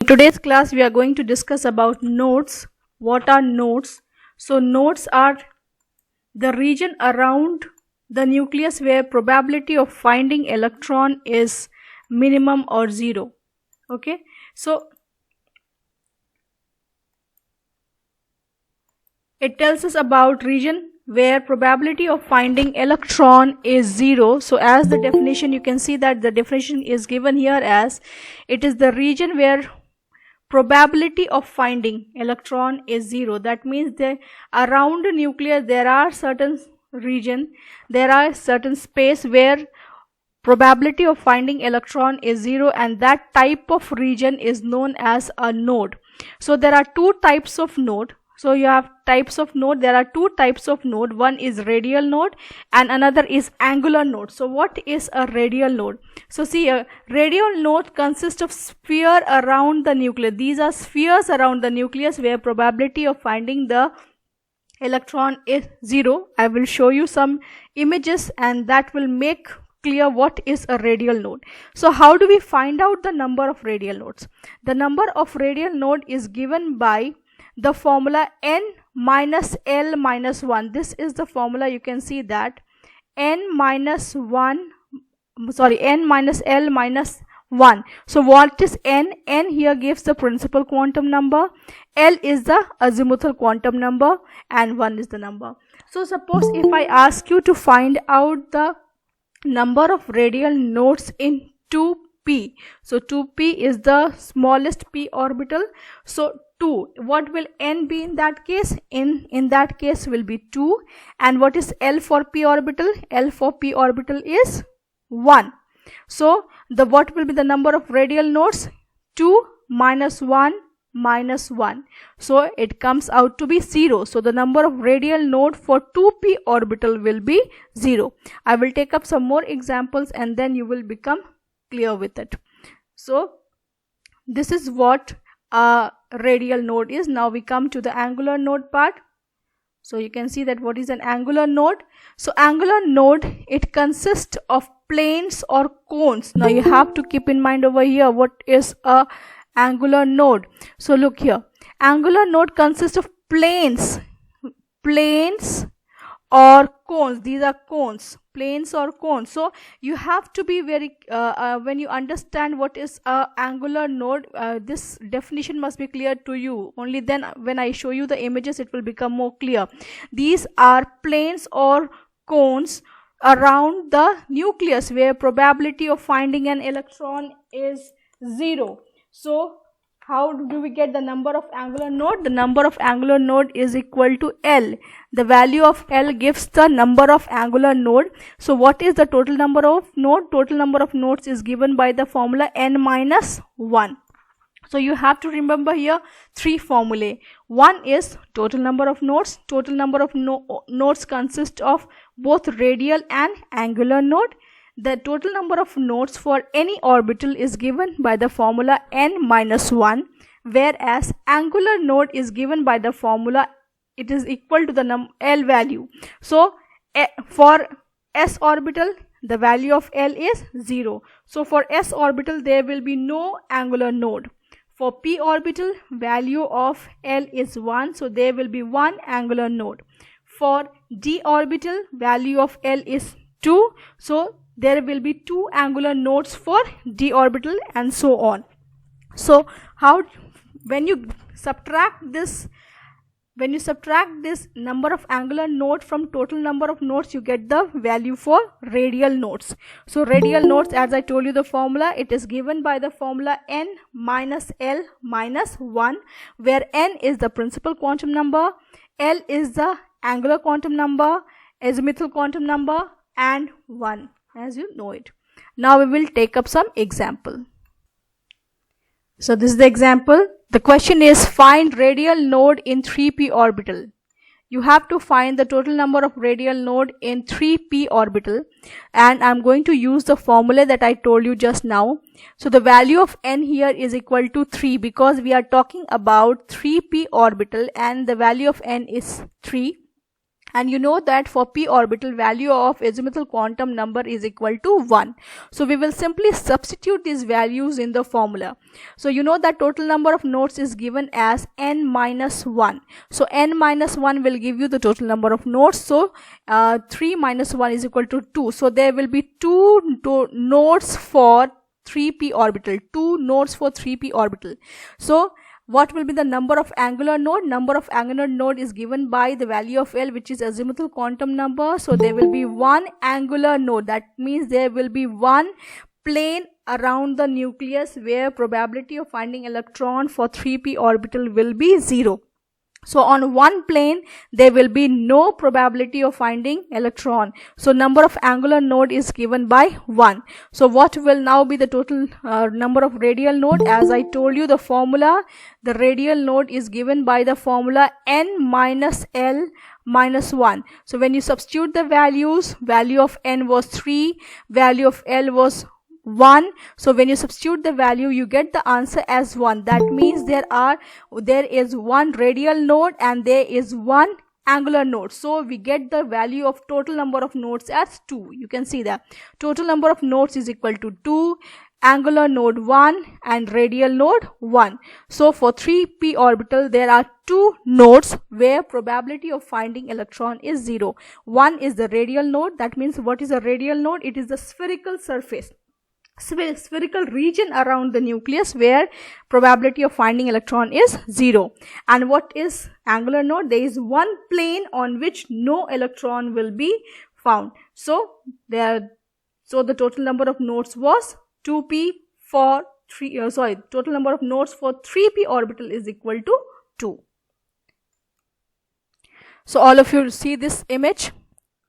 today's class we are going to discuss about nodes. What are nodes? So nodes are the region around the nucleus where probability of finding electron is minimum or zero. Okay, so it tells us about region where probability of finding electron is zero. So as the definition, you can see that the definition is given here as it is the region where probability of finding electron is zero. That means that around the nucleus there are certain region, there are certain space where probability of finding electron is zero, and that type of region is known as a node. So there are two types of node. So you have types of node. There are two types of node. One is radial node and another is angular node. So what is a radial node? So see, a radial node consists of sphere around the nucleus. These are spheres around the nucleus where probability of finding the electron is zero. I will show you some images and that will make clear what is a radial node. So how do we find out the number of radial nodes? The number of radial node is given by the formula n minus L minus 1. This is the formula. You can see that n minus L minus 1. So what is n? N here gives the principal quantum number, L is the azimuthal quantum number, and 1 is the number. So suppose if I ask you to find out the number of radial nodes in 2p. So 2p is the smallest p orbital. So 2, what will n be in that case? In that case will be 2. And what is L for p orbital? L for p orbital is 1. So what will be the number of radial nodes? 2 minus 1 minus 1. So it comes out to be 0. So the number of radial node for 2p orbital will be 0. I will take up some more examples and then you will become clear with it. So this is what a radial node is. Now we come to the angular node part. So you can see that what is an angular node. So angular node, it consists of planes or cones. Now you have to keep in mind over here what is a angular node. So look here, angular node consists of planes or cones. These are cones, planes or cones. So you have to be very when you understand what is a angular node, this definition must be clear to you. Only then when I show you the images it will become more clear. These are planes or cones around the nucleus where probability of finding an electron is 0. So how do we get the number of angular node? The number of angular node is equal to L. The value of L gives the number of angular node. So what is the total number of node? Total number of nodes is given by the formula n minus 1. So you have to remember here three formulae. One is total number of nodes. Total number of nodes consist of both radial and angular node. The total number of nodes for any orbital is given by the formula n minus 1, whereas angular node is given by the formula it is equal to the L value. So for s orbital the value of L is 0. So for s orbital there will be no angular node. For p orbital value of L is 1, so there will be one angular node. For d orbital value of L is 2, so there will be two angular nodes for d orbital, and so on. So when you subtract this number of angular node from total number of nodes, you get the value for radial nodes. So radial nodes, as I told you the formula, it is given by the formula n minus L minus 1, where n is the principal quantum number, L is the angular quantum number, azimuthal quantum number, and 1, as you know it. Now we will take up some example. So this is the example. The question is find radial node in 3p orbital. You have to find the total number of radial node in 3p orbital, and I'm going to use the formula that I told you just now. So the value of n here is equal to 3 because we are talking about 3p orbital and the value of n is 3. And you know that for p orbital, value of azimuthal quantum number is equal to 1. So we will simply substitute these values in the formula. So you know that total number of nodes is given as n minus 1. So n minus 1 will give you the total number of nodes. So 3 minus 1 is equal to 2. So there will be two nodes for 3p orbital, 2 nodes for 3p orbital. So what will be the number of angular node? Number of angular node is given by the value of L, which is azimuthal quantum number. So there will be one angular node. That means there will be one plane around the nucleus where probability of finding electron for 3p orbital will be 0. So on one plane there will be no probability of finding electron. So number of angular node is given by 1. So what will now be the total number of radial node? As I told you, the formula, the radial node is given by the formula n minus L minus 1. So when you substitute the values, value of n was 3, value of L was 1. So when you substitute the value, you get the answer as 1. That means there is one radial node and there is one angular node. So we get the value of total number of nodes as 2. You can see that total number of nodes is equal to 2, angular node 1 and radial node 1. So for 3p orbital there are 2 nodes where probability of finding electron is 0. One is the radial node. That means what is a radial node? It is the spherical surface, spherical region around the nucleus where probability of finding electron is 0. And what is angular node? There is one plane on which no electron will be found. So the total number of nodes was 2p for total number of nodes for 3p orbital is equal to 2. So all of you see this image.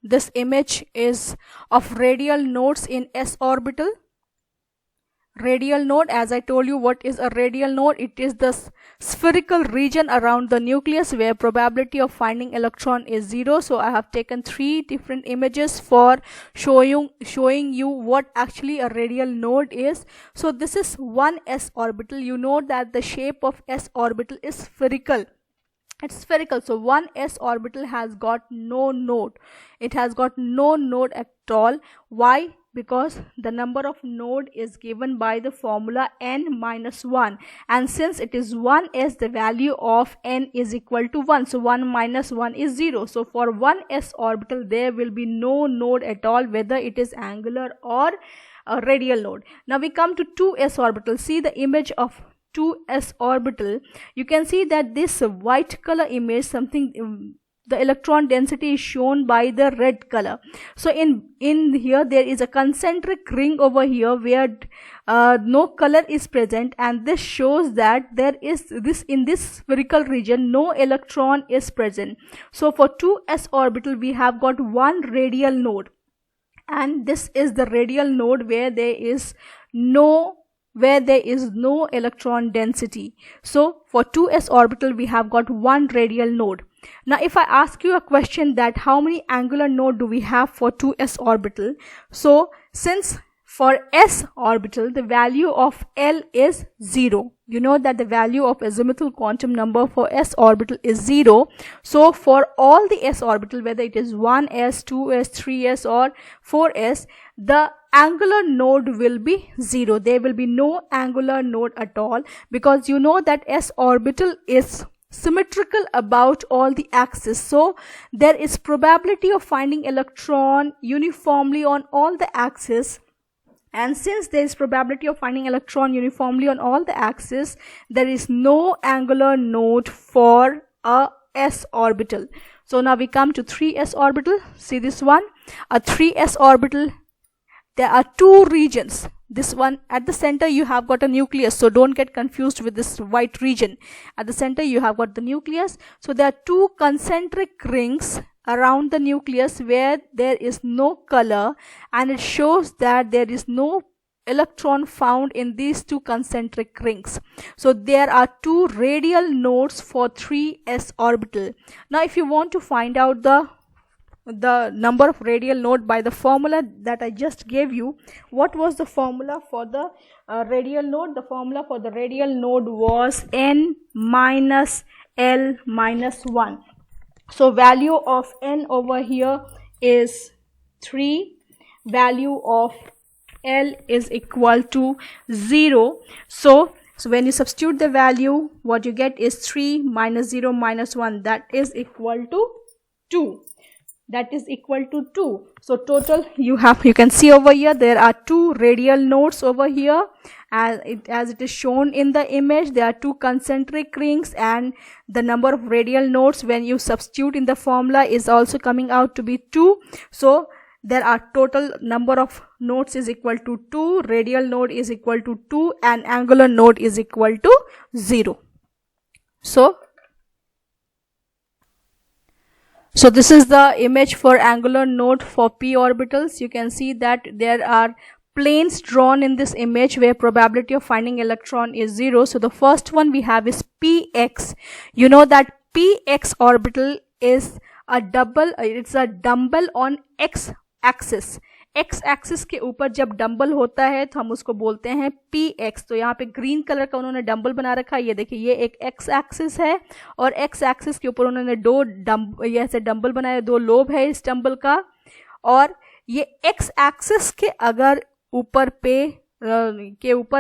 This image is of radial nodes in s orbital. Radial node, as I told you, what is a radial node? It is the spherical region around the nucleus where probability of finding electron is 0. So I have taken 3 different images for showing you what actually a radial node is. So this is one s orbital. You know that the shape of s orbital is spherical. It's spherical. So one s orbital has got no node. It has got no node at all. Why? Because the number of node is given by the formula n minus 1, and since it is 1s, the value of n is equal to 1. So 1 minus 1 is 0. So for 1s orbital there will be no node at all, whether it is angular or a radial node. Now we come to 2s orbital. See the image of 2s orbital. You can see that this white color image, the electron density is shown by the red color. So in here there is a concentric ring over here where no color is present, and this shows that there is in this spherical region no electron is present. So for 2s orbital we have got one radial node, and this is the radial node where there is no electron density. So for 2s orbital we have got one radial node. Now if I ask you a question that how many angular node do we have for 2s orbital, so since for s orbital the value of L is 0, you know that the value of azimuthal quantum number for s orbital is 0. So for all the s orbital, whether it is 1s, 2s, 3s or 4s, the angular node will be 0. There will be no angular node at all, because you know that s orbital is symmetrical about all the axes. So there is probability of finding electron uniformly on all the axes, and since there is probability of finding electron uniformly on all the axes, there is no angular node for a s orbital. So now we come to 3s orbital. See this one, a 3s orbital. There are 2 regions. This one at the center you have got a nucleus, so don't get confused with this white region. At the center you have got the nucleus. So there are 2 concentric rings around the nucleus where there is no color, and it shows that there is no electron found in these 2 concentric rings. So there are 2 radial nodes for 3s orbital. Now if you want to find out the number of radial node by the formula that I just gave you, what was the formula for the radial node? The formula for the radial node was n minus L minus 1. So value of n over here is 3. Value of L is equal to 0. So when you substitute the value, what you get is 3 minus 0 minus 1. That is equal to 2. That is equal to 2. So total you can see over here there are 2 radial nodes over here, as it is shown in the image. There are 2 concentric rings, and the number of radial nodes when you substitute in the formula is also coming out to be 2. So there are total number of nodes is equal to 2, radial node is equal to 2, and angular node is equal to 0. So this is the image for angular node for p orbitals. You can see that there are planes drawn in this image where probability of finding electron is 0. So the first one we have is px. You know that px orbital is a dumbbell on x axis. x axis के ऊपर जब dumbbell होता है तो हम उसको बोलते हैं px. तो यहाँ पे ग्रीन कलर का उन्होंने डंबल बना रखा है. ये देखिए, ये एक x एक्सिस है और x एक्सिस के ऊपर उन्होंने ये ऐसे डंबल बनाया, 2 लोब है इस डंबल का. और ये x एक्सिस के अगर ऊपर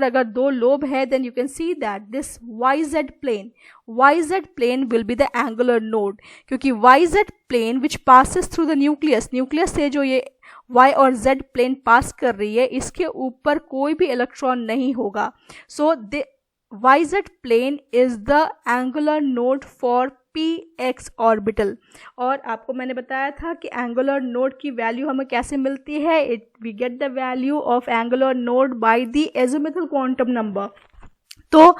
अगर 2 लोब है, then you can see that this yz plane will be the angular node, क्योंकि yz plane which passes through the nucleus से जो ये y और z प्लेन पास कर रही है, इसके ऊपर कोई भी इलेक्ट्रॉन नहीं होगा. So the yz plane is the angular node for px orbital. और आपको मैंने बताया था कि एंगुलर नोड की वैल्यू हमें कैसे मिलती है. We get the value of angular node by the azimuthal quantum number. तो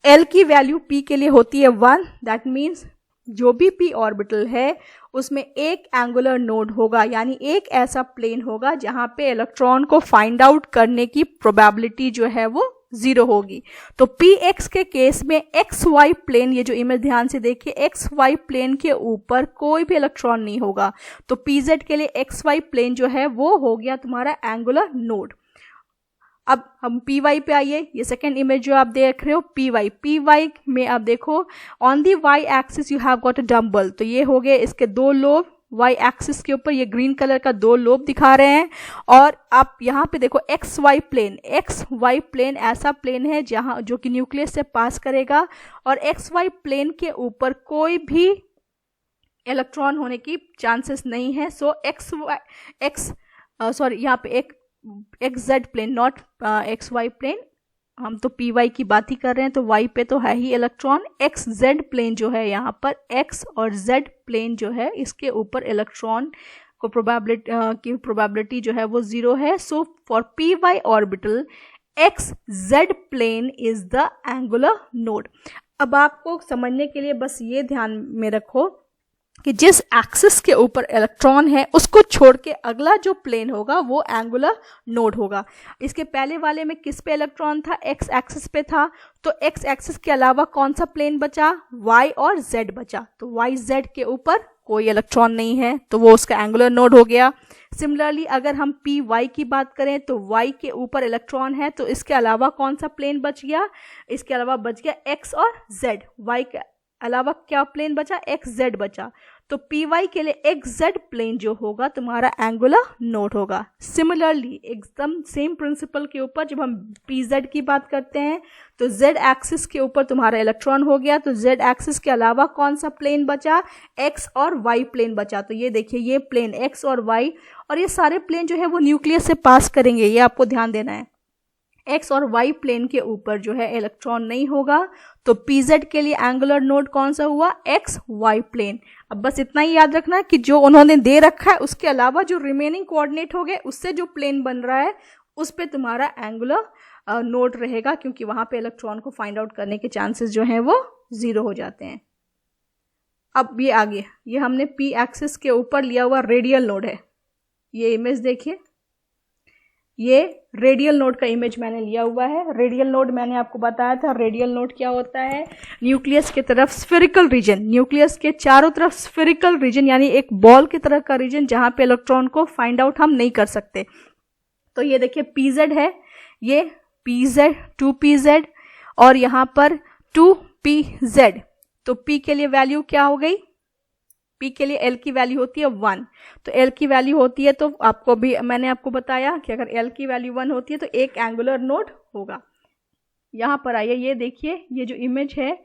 L की वैल्यू p के लिए होती है 1. दैट मीन्स जो भी p ऑर्बिटल है उसमें एक एंगुलर नोड होगा, यानी एक ऐसा प्लेन होगा जहां पे इलेक्ट्रॉन को फाइंड आउट करने की प्रोबेबिलिटी जो है वो 0 होगी. तो px के केस में xy प्लेन, ये जो इमेज ध्यान से देखिए, xy प्लेन के ऊपर कोई भी इलेक्ट्रॉन नहीं होगा. तो pz के लिए xy प्लेन जो है वो हो गया तुम्हारा एंगुलर नोड. अब हम py पे आइए. ये सेकेंड इमेज जो आप देख रहे हो py में आप देखो, on the y axis you have got a dumbbell. तो ये हो गए इसके 2 लोब. y एक्सिस के ऊपर ये ग्रीन कलर का 2 लोब दिखा रहे हैं. और आप यहाँ पे देखो xy प्लेन ऐसा प्लेन है जहाँ जो कि न्यूक्लियस से पास करेगा, और xy प्लेन के ऊपर कोई भी इलेक्ट्रॉन होने की चांसेस नहीं है. सो यहाँ पे एक xz plane, not xy plane. हम तो py की बात ही कर रहे हैं, तो y पे तो है ही इलेक्ट्रॉन. xz प्लेन जो है यहाँ पर, x और z प्लेन जो है इसके ऊपर इलेक्ट्रॉन को प्रोबेबिलिटी जो है वो 0 है. So for py orbital xz plane is the angular node. अब आपको समझने के लिए बस ये ध्यान में रखो कि जिस एक्सिस के ऊपर इलेक्ट्रॉन है उसको छोड़ के अगला जो प्लेन होगा वो एंगुलर नोड होगा. इसके पहले वाले में किस पे इलेक्ट्रॉन था? एक्स एक्सिस पे था. तो एक्स एक्सिस के अलावा कौन सा प्लेन बचा? वाई और जेड बचा. तो वाई जेड के ऊपर कोई इलेक्ट्रॉन नहीं है, तो वो उसका एंगुलर नोड हो गया. सिमिलरली अगर हम पी वाई की बात करें तो वाई के ऊपर इलेक्ट्रॉन है, तो इसके अलावा कौन सा प्लेन बच गया? इसके अलावा बच गया एक्स और जेड. वाई के अलावा क्या प्लेन बचा? एक्स जेड बचा. तो पी वाई के लिए एक्स जेड प्लेन जो होगा तुम्हारा एंगुलर नोड होगा. सिमिलरली एकदम सेम प्रिंसिपल के ऊपर जब हम पी जेड की बात करते हैं तो जेड एक्सिस के ऊपर तुम्हारा इलेक्ट्रॉन हो गया, तो जेड एक्सिस के अलावा कौन सा प्लेन बचा? एक्स और वाई प्लेन बचा. तो ये देखिए, ये प्लेन एक्स और वाई, और ये सारे प्लेन जो है वो न्यूक्लियस से पास करेंगे, ये आपको ध्यान देना है. एक्स और वाई प्लेन के ऊपर जो है इलेक्ट्रॉन नहीं होगा. तो pz के लिए एंगुलर नोड कौन सा हुआ? X Y plane. अब बस इतना ही याद रखना कि जो उन्होंने दे रखा है उसके अलावा जो रिमेनिंग कोऑर्डिनेट हो गए उससे जो प्लेन बन रहा है उस पे तुम्हारा एंगुलर नोड रहेगा, क्योंकि वहां पे इलेक्ट्रॉन को फाइंड आउट करने के चांसेस जो हैं वो 0 हो जाते हैं. अब ये आगे, ये हमने p एक्सिस के ऊपर लिया हुआ रेडियल नोड है. ये इमेज देखिए, ये रेडियल नोड का इमेज मैंने लिया हुआ है. रेडियल नोड मैंने आपको बताया था, रेडियल नोड क्या होता है? न्यूक्लियस के तरफ स्फेरिकल रीजन, न्यूक्लियस के चारों तरफ स्फेरिकल रीजन, यानी एक बॉल की तरह का रीजन जहां पे इलेक्ट्रॉन को फाइंड आउट हम नहीं कर सकते. तो ये देखिए pz है, ये pz 2pz और यहाँ पर 2pz. तो p के लिए वैल्यू क्या हो गई? P के लिए L की वैल्यू होती है 1, तो L की वैल्यू होती है, तो आपको भी मैंने आपको बताया कि अगर L की वैल्यू 1 होती है तो एक एंगुलर नोड होगा। यहाँ पर आइए, ये देखिए, ये जो इमेज है,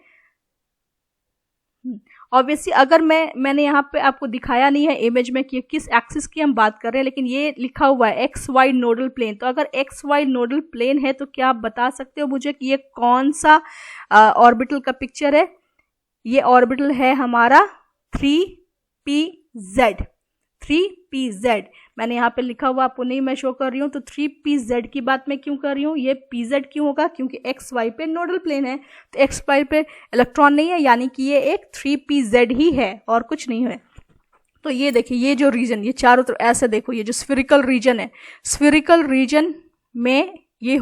ऑब्वियसली अगर मैंने यहाँ पे आपको दिखाया नहीं है इमेज में कि किस एक्सिस की हम बात कर रहे हैं, लेकिन ये लिखा हुआ है एक्स वाई नोडल प्लेन। तो अगर एक्स वाई नोडल प्लेन है तो क्या आप बता सकते हो मुझे कि ये कौन सा ऑर्बिटल का पिक्चर है? ये ऑर्बिटल है हमारा 3pz। 3pz मैंने यहाँ पे लिखा हुआ आपको नहीं मैं शो कर रही हूँ। तो 3pz की बात मैं क्यों कर रही हूँ? ये pz क्यों होगा? क्योंकि एक्स वाई पे नोडल प्लेन है, तो एक्स वाई पे इलेक्ट्रॉन नहीं है, यानी कि ये एक 3pz ही है और कुछ नहीं है। तो ये देखिए, ये जो रीजन, ये चारों तरफ ऐसे देखो, ये जो स्फेरिकल रीजन है, स्फेरिकल रीजन में ये हो